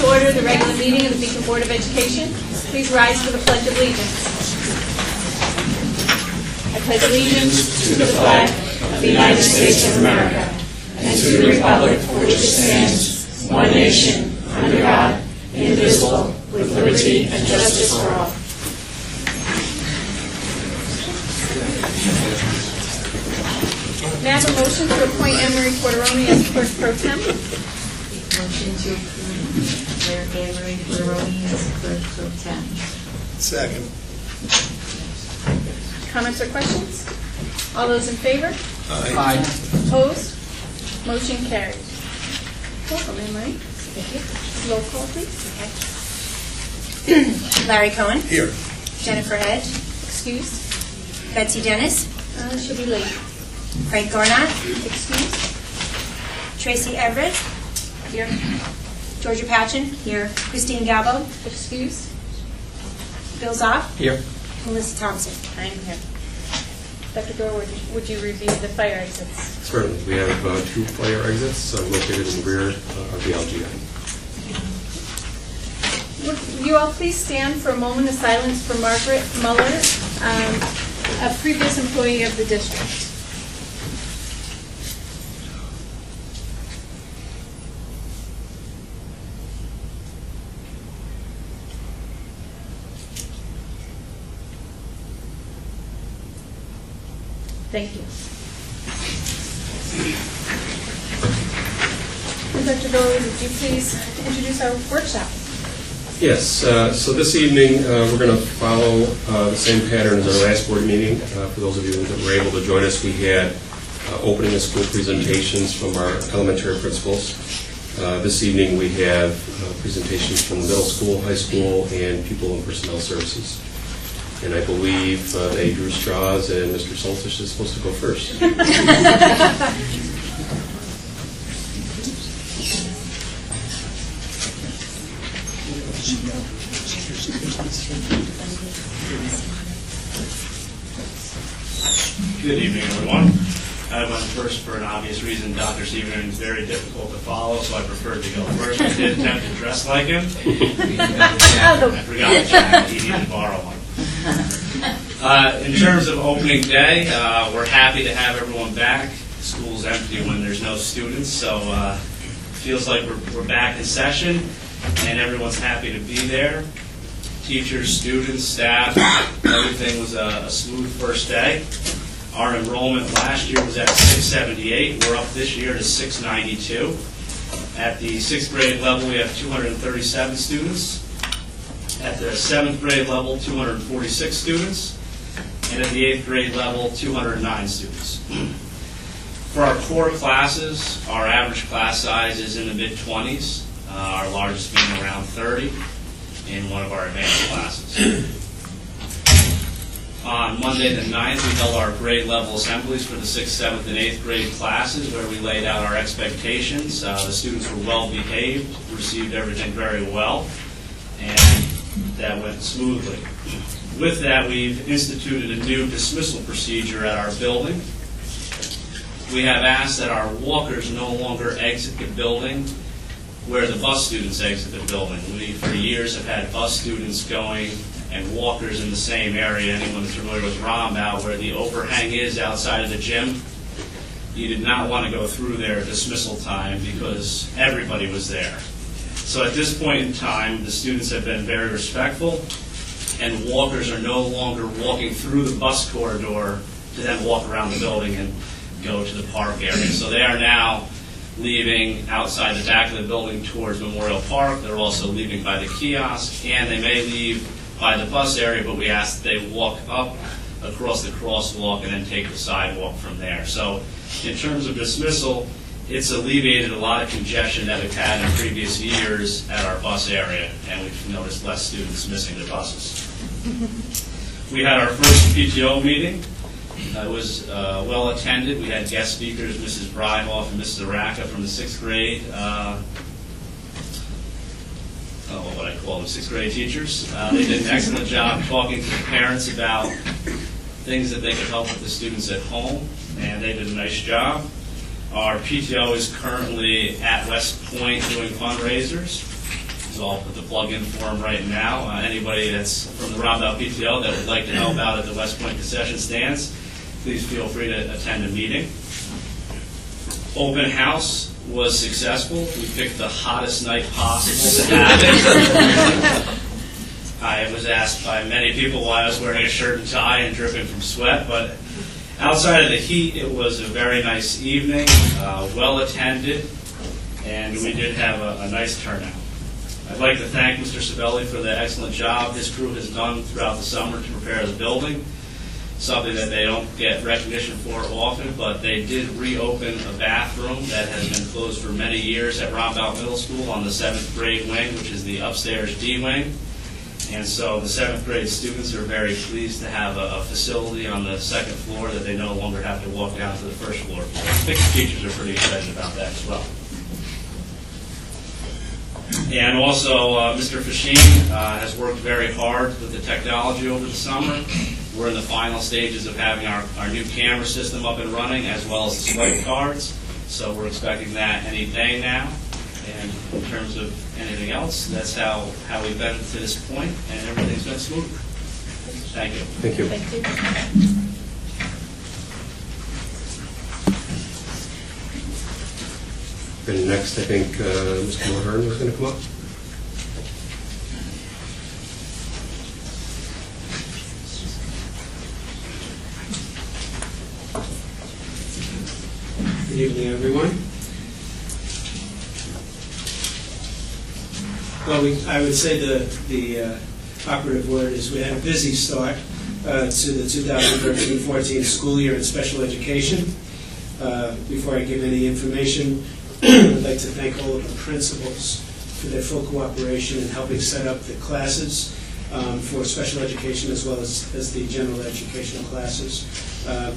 order the regular meeting of the Beacon Board of Education. Please rise for the Pledge of Allegiance. I pledge allegiance to the flag of the United States of America and to the republic for which it stands, one nation, under God, indivisible, with liberty and justice for all. May I have a motion to appoint Anne-Marie Porteroni as clerk pro temp? Motion to approve Claire Anne-Marie Porteroni as clerk pro temp. Second. Comments or questions? All those in favor? Aye. Opposed? Motion carries. Welcome, Anne-Marie. Thank you. Roll call, please. Larry Cohen, Here. Jennifer Hedge, Excused. Betsy Dennis, She'll be late. Frank Garnott, Excused. Tracy Everett, Here. Georgia Patchen, here, Christine Galbo, Excused. Bill Zoff, Here. Melissa Thompson. I am here. Dr. Gore, would you review the fire exits? Certainly. We have 2 fire exits located in the rear of the LGI. Would you all please stand for a moment of silence for Margaret Muller, a previous employee of the district. Thank you. Dr. Gore, would you please introduce our workshop? Yes. So this evening we're going to follow the same pattern as our last board meeting. For those of you that were able to join us, we had opening of school presentations from our elementary principals. This evening we have presentations from the middle school, high school, and pupil and personnel services. And I believe that Drew Strauss and Mr. Soltish is supposed to go first. Good evening, everyone. I went first for an obvious reason. Dr. Seaverman is very difficult to follow, so I preferred to go first. I did attempt to dress like him. I forgot to check. He needed to borrow one. In terms of opening day, we're happy to have everyone back. School's empty when there's no students, so it feels like we're back in session, and everyone's happy to be there. Teachers, students, staff, everything was a smooth first day. Our enrollment last year was at 678. We're up this year to 692. At the 6th grade level, we have 237 students. At the 7th grade level, 246 students. And at the 8th grade level, 209 students. For our core classes, our average class size is in the mid-20s, our largest being around 30 in one of our advanced classes. On Monday the 9th, we held our grade level assemblies for the 6th, 7th, and 8th grade classes where we laid out our expectations. The students were well behaved, received everything very well, and that went smoothly. With that, we've instituted a new dismissal procedure at our building. We have asked that our walkers no longer exit the building where the bus students exit the building. We, for years, have had bus students going and walkers in the same area. Anyone that's familiar with Rombout, where the overhang is outside of the gym, you did not want to go through there at dismissal time because everybody was there. So at this point in time, the students have been very respectful, and walkers are no longer walking through the bus corridor to then walk around the building and go to the park area. So they are now leaving outside the back of the building towards Memorial Park. They're also leaving by the kiosk, and they may leave by the bus area, but we ask that they walk up across the crosswalk and then take the sidewalk from there. So in terms of dismissal, it's alleviated a lot of congestion that we've had in previous years at our bus area, and we've noticed less students missing their buses. We had our first PTO meeting. It was well attended. We had guest speakers, Mrs. Bryhoff and Mrs. Araka from the 6th grade. What would I call them? 6th grade teachers. They did an excellent job talking to the parents about things that they could help with the students at home, and they did a nice job. Our PTO is currently at West Point doing fundraisers. So I'll put the plug in for them right now. Anybody that's from the Roundabout PTO that would like to help out at the West Point concession stands, please feel free to attend a meeting. Open house was successful. We picked the hottest night possible to have it. I was asked by many people why I was wearing a shirt and tie and dripping from sweat, but outside of the heat, it was a very nice evening, well attended, and we did have a nice turnout. I'd like to thank Mr. Sabelli for the excellent job his crew has done throughout the summer to prepare the building, something that they don't get recognition for often, but they did reopen a bathroom that has been closed for many years at Roundabout Middle School on the 7th grade wing, which is the upstairs D wing. And so the 7th grade students are very pleased to have a facility on the second floor that they no longer have to walk down to the first floor. I think the teachers are pretty excited about that as well. And also, Mr. Fasheen has worked very hard with the technology over the summer. We're in the final stages of having our new camera system up and running, as well as the swipe cards. So we're expecting that any day now. And in terms of anything else, that's how we've been to this point, and everything's been smooth. Thank you. Thank you. Thank you. And next, I think Mr. Mulhern was going to come up. Good evening, everyone. Well, I would say the operative word is we had a busy start to the 2013-14 school year in special education. Before I give any information, I'd like to thank all of the principals for their full cooperation in helping set up the classes for special education as well as the general educational classes.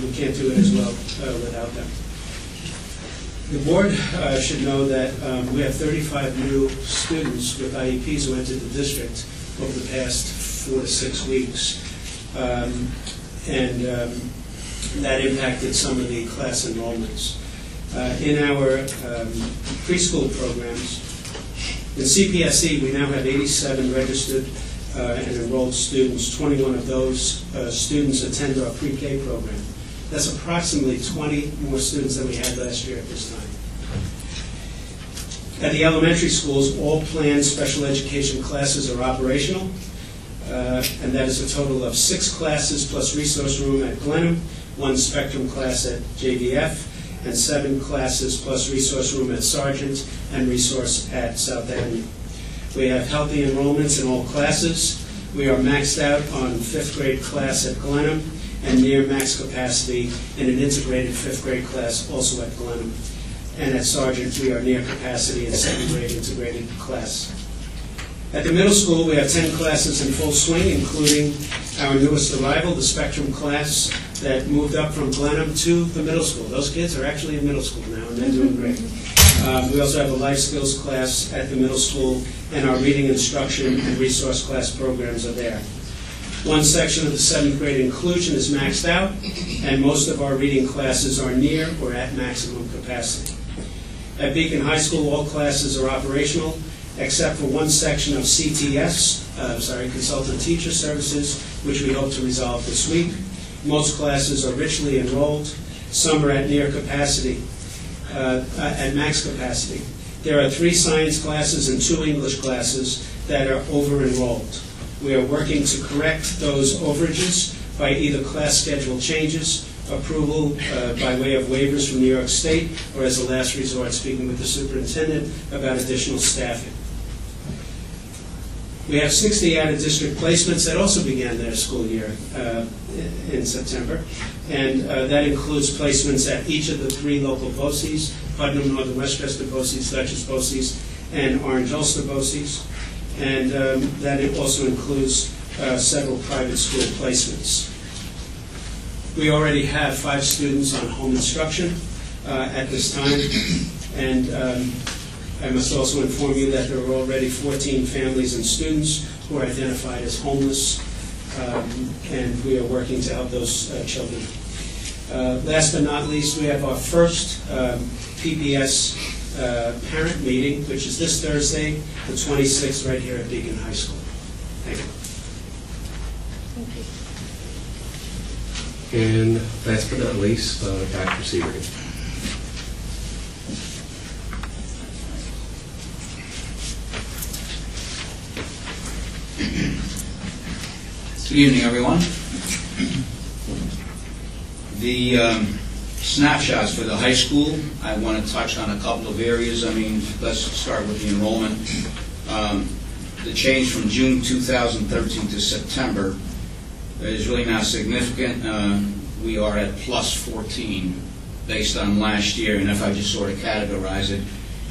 We can't do it as well without them. The board should know that we have 35 new students with IEPs who entered the district over the past 4 to 6 weeks. And that impacted some of the class enrollments. In our preschool programs, in CPSE, we now have 87 registered and enrolled students. 21 of those students attend our pre-K program. That's approximately 20 more students than we had last year at this time. At the elementary schools, all planned special education classes are operational, and that is a total of 6 classes plus resource room at Glenham, 1 spectrum class at JVF, and 7 classes plus resource room at Sargent and resource at South Avenue. We have healthy enrollments in all classes. We are maxed out on 5th grade class at Glenham and near max capacity in an integrated 5th grade class also at Glenham. And at Sargent, we are near capacity in 2nd grade integrated class. At the middle school, we have 10 classes in full swing, including our newest arrival, the Spectrum class that moved up from Glenham to the middle school. Those kids are actually in middle school now, and they're doing great. We also have a life skills class at the middle school, and our reading instruction and resource class programs are there. One section of the 7th grade inclusion is maxed out, and most of our reading classes are near or at maximum capacity. At Beacon High School, all classes are operational, except for one section of CTS, Consultant Teacher Services, which we hope to resolve this week. Most classes are richly enrolled. Some are at near capacity, at max capacity. There are 3 science classes and 2 English classes that are over-enrolled. We are working to correct those overages by either class schedule changes, approval by way of waivers from New York State, or as a last resort, speaking with the superintendent about additional staffing. We have 60 out-of-district placements that also began their school year in September, and that includes placements at each of the 3 local BOCES, Putnam, Northern Westchester BOCES, Dutchess BOCES, and Orange Ulster BOCES, and that it also includes several private school placements. We already have 5 students on home instruction at this time, and I must also inform you that there are already 14 families and students who are identified as homeless, and we are working to help those children. Last but not least, we have our first PBS parent meeting, which is this Thursday, the 26th, right here at Beacon High School. Thank you. And last but not least, Dr. Seaver. Good evening, everyone. The snapshots for the high school, I want to touch on a couple of areas. I mean, let's start with the enrollment. The change from June 2013 to September is really not significant. We are at plus 14 based on last year, and if I just sort of categorize it,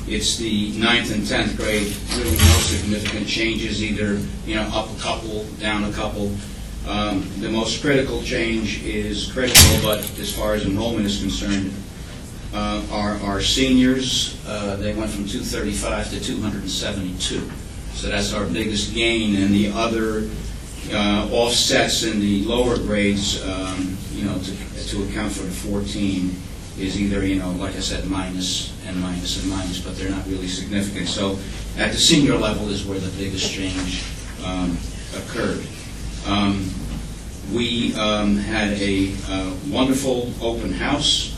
it's the 9th and 10th grade, really no significant changes, either up a couple, down a couple. The most critical change is critical, but as far as enrollment is concerned, our seniors, they went from 235 to 272. So that's our biggest gain, and the other offsets in the lower grades, to account for the 14 is either, like I said, minus and minus and minus, but they're not really significant. So at the senior level is where the biggest change occurred. We had a wonderful open house.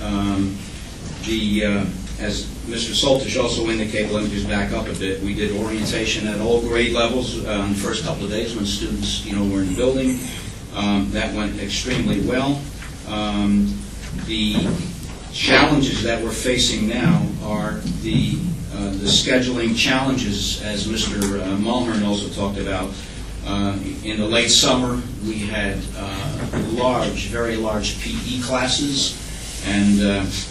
As Mr. Soltish also indicated, let me just back up a bit, we did orientation at all grade levels on the first couple of days when students were in the building. That went extremely well. The challenges that we're facing now are the scheduling challenges, as Mr. Mulhern also talked about. In the late summer, we had very large PE classes, and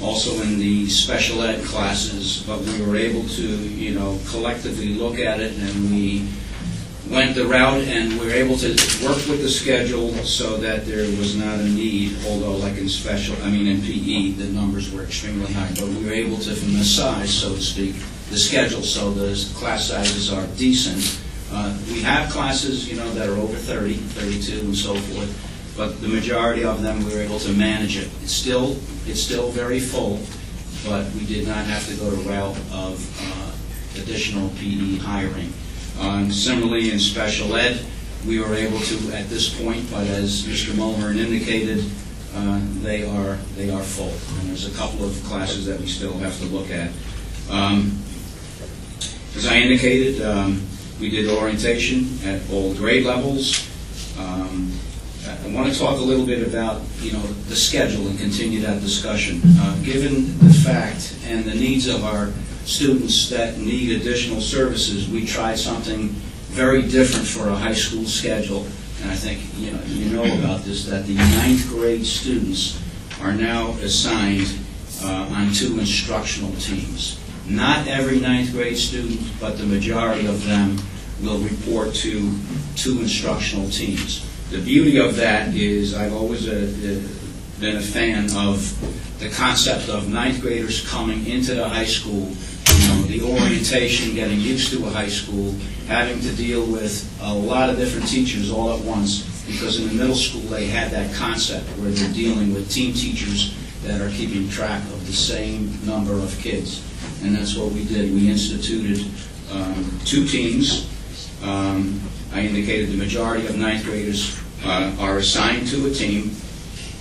also in the special ed classes, but we were able to, collectively look at it, and we went the route, and we were able to work with the schedule so that there was not a need, although like in in PE, the numbers were extremely high, but we were able to massage, so to speak, the schedule so the class sizes are decent. We have classes, that are over 30, 32, and so forth, but the majority of them we were able to manage it. It's still very full, but we did not have to go the route of additional PE hiring. Similarly, in special ed, we were able to at this point, but as Mr. Mulhern indicated, they are full, and there's a couple of classes that we still have to look at. As I indicated, we did orientation at all grade levels. I want to talk a little bit about, the schedule and continue that discussion. Given the fact and the needs of our students that need additional services, we tried something very different for a high school schedule. And I think you know about this, that the 9th grade students are now assigned on 2 instructional teams. Not every 9th grade student, but the majority of them will report to 2 instructional teams. The beauty of that is I've always been a fan of the concept of 9th graders coming into the high school, the orientation, getting used to a high school, having to deal with a lot of different teachers all at once, because in the middle school they had that concept where they're dealing with team teachers that are keeping track of the same number of kids. And that's what we did. We instituted 2 teams. I indicated the majority of 9th graders are assigned to a team.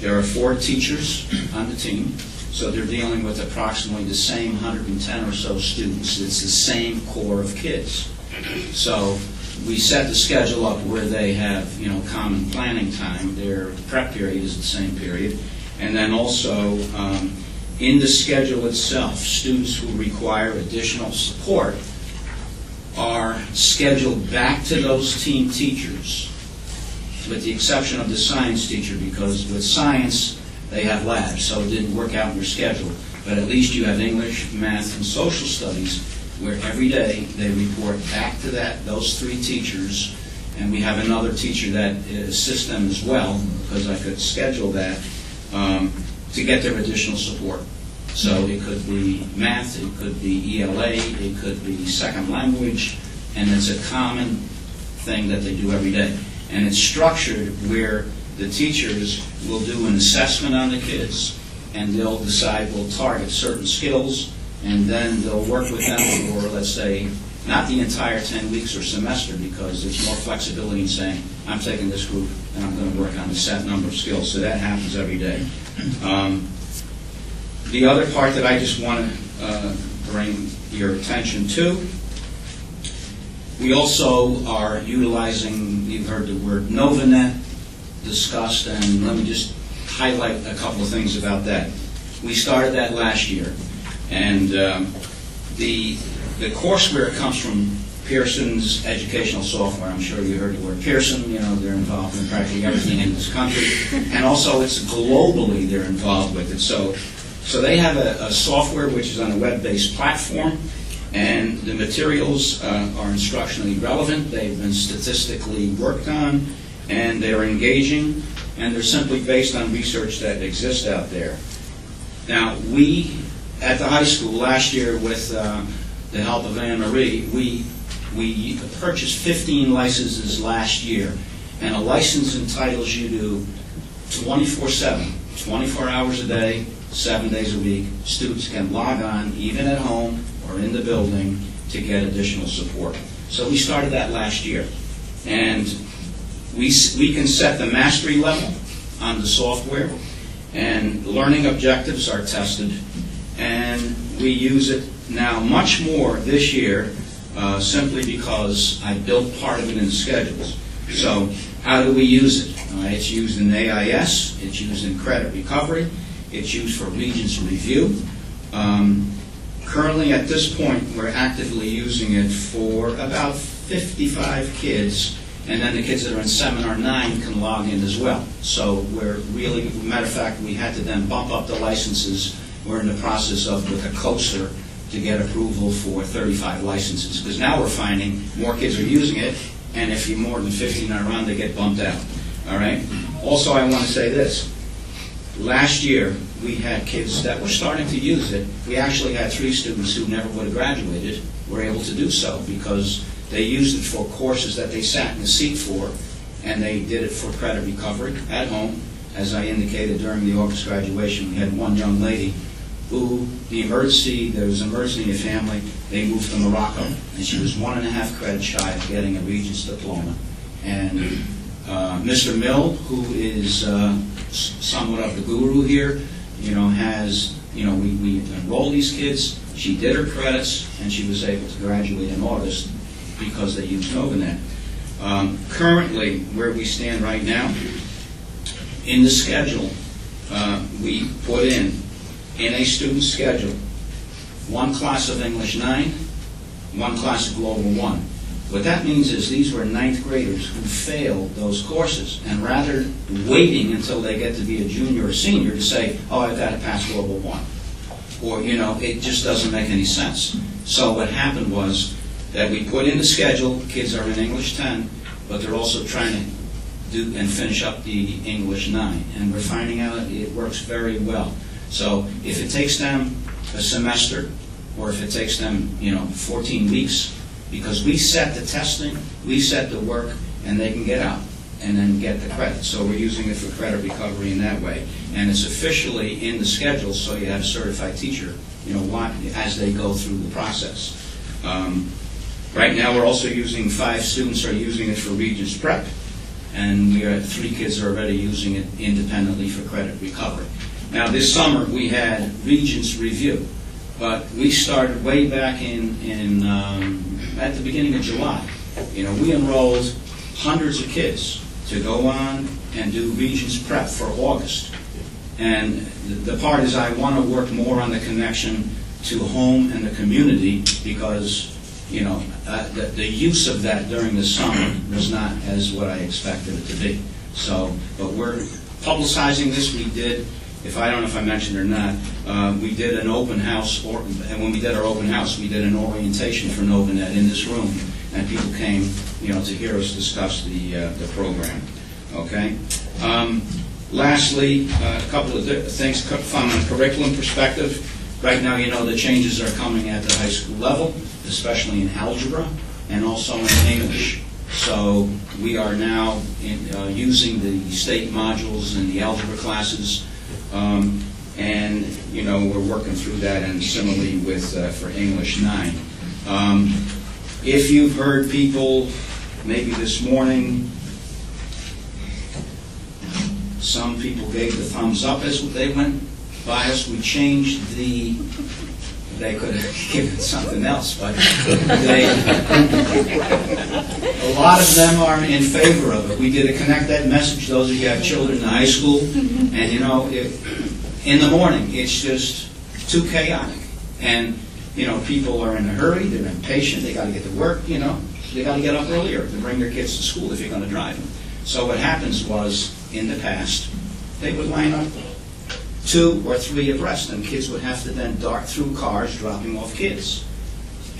There are 4 teachers on the team, so they're dealing with approximately the same 110 or so students. It's the same core of kids. So we set the schedule up where they have, common planning time. Their prep period is the same period. And then also, in the schedule itself, students who require additional support are scheduled back to those team teachers, with the exception of the science teacher, because with science, they have labs, so it didn't work out in your schedule. But at least you have English, math, and social studies, where every day they report back to those 3 teachers, and we have another teacher that assists them as well, because I could schedule that, to get their additional support. So it could be math, it could be ELA, it could be second language, and it's a common thing that they do every day. And it's structured where the teachers will do an assessment on the kids, and they'll decide, we'll target certain skills, and then they'll work with them for, let's say, not the entire 10 weeks or semester, because there's more flexibility in saying, I'm taking this group and I'm going to work on a set number of skills. So that happens every day. The other part that I just want to bring your attention to, we also are utilizing, you've heard the word NovaNet discussed, and let me just highlight a couple of things about that. We started that last year, and the courseware comes from Pearson's educational software. I'm sure you heard the word Pearson. You know, they're involved in practically everything in this country, and also it's globally they're involved with it. So they have a software which is on a web-based platform, and the materials are instructionally relevant. They've been statistically worked on, and they're engaging, and they're simply based on research that exists out there. Now, we, at the high school last year, with the help of Anne Marie, we purchased 15 licenses last year, and a license entitles you to 24/7, 24 hours a day, 7 days a week. Students can log on, even at home or in the building, to get additional support. So we started that last year, and we can set the mastery level on the software, and learning objectives are tested, and we use it now much more this year simply because I built part of it in the schedules. So how do we use it? It's used in AIS, it's used in credit recovery, it's used for Regents review. Currently at this point we're actively using it for about 55 kids, and then the kids that are in Seminar 9 can log in as well. So we're really, matter of fact, we had to then bump up the licenses. We're in the process of, with a COSER, to get approval for 35 licenses, because now we're finding more kids are using it, and if you're more than 15 are around, they get bumped out. All right? Also, I want to say this. Last year, we had kids that were starting to use it. We actually had 3 students who never would have graduated were able to do so because they used it for courses that they sat in the seat for, and they did it for credit recovery at home. As I indicated during the August graduation, we had one young lady who, there was an emergency in the family, they moved to Morocco, and she was 1.5 credits shy of getting a Regents diploma. And Mr. Mill, who is somewhat of the guru here, we enroll these kids. She did her credits, and she was able to graduate in August because they used NovaNet. Currently, where we stand right now, in the schedule, we put in a student schedule, 1 class of English 9, 1 class of Global 1. What that means is these were 9th graders who failed those courses, and rather waiting until they get to be a junior or senior to say, oh, I've got to pass Global 1. Or, it just doesn't make any sense. So what happened was that we put in the schedule, kids are in English 10, but they're also trying to do and finish up the English 9. And we're finding out it works very well. So if it takes them a semester, or if it takes them, 14 weeks, because we set the testing, we set the work, and they can get out and then get the credit. So we're using it for credit recovery in that way. And it's officially in the schedule, so you have a certified teacher, as they go through the process. Right now we're also using, 5 students are using it for Regents Prep, and we are 3 kids are already using it independently for credit recovery. Now this summer we had Regents Review, but we started way back at the beginning of July. We enrolled hundreds of kids to go on and do Regents Prep for August. And the part is I want to work more on the connection to home and the community, because the use of that during the summer was not as what I expected it to be. So, but we're publicizing this. We did, I don't know if I mentioned or not, we did an open house, and when we did our open house, we did an orientation for NovaNet in this room, and people came, to hear us discuss the program. Okay. Lastly, a couple of things from a curriculum perspective. Right now, the changes are coming at the high school level, especially in algebra and also in English. So we are now using the state modules in the algebra classes. and, you know, we're working through that, and similarly with, for English 9. If you've heard people, maybe this morning, some people gave the thumbs up as they went by us. We changed they could have given something else, but a lot of them are in favor of it. We did a Connect That message, those of you who have children in high school, and you know, in the morning, it's just too chaotic. And, you know, people are in a hurry, they're impatient, they got to get to work, you know. They got to get up earlier to bring their kids to school if you're going to drive them. So what happens was, in the past, they would line up 2 or 3 abreast, and kids would have to then dart through cars dropping off kids.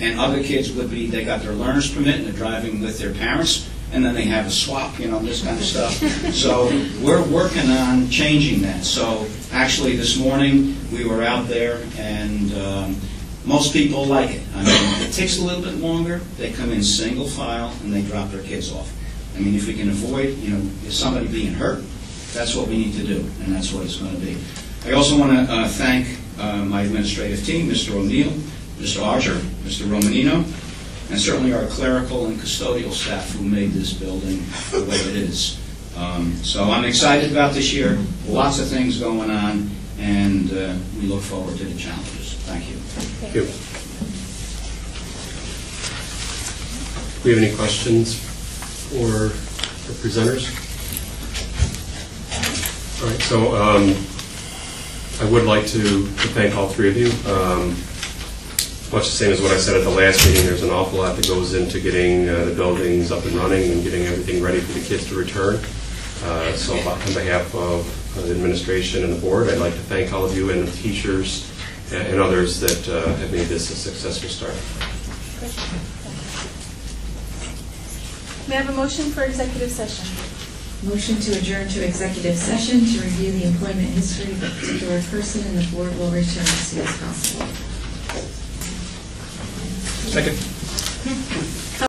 And other kids would be, they got their learner's permit and they're driving with their parents, and then they have a swap, you know, this kind of stuff. So we're working on changing that. So actually this morning we were out there, and most people like it. I mean, it takes a little bit longer. They come in single file and they drop their kids off. I mean, if we can avoid, you know, somebody being hurt, that's what we need to do, and that's what it's going to be. I also want to thank my administrative team, Mr. O'Neill, Mr. Archer, Mr. Romanino, and certainly our clerical and custodial staff who made this building the way it is. So I'm excited about this year, lots of things going on, and we look forward to the challenges. Thank you. Thank you. Do we have any questions for the presenters? All right, so I would like to thank all 3 of you. Much the same as what I said at the last meeting, there's an awful lot that goes into getting the buildings up and running and getting everything ready for the kids to return. So on behalf of the administration and the board, I'd like to thank all of you and the teachers and others that have made this a successful start. May I have a motion for executive session? Motion to adjourn to executive session to review the employment history of a particular person, and the board will return as soon as possible. Second.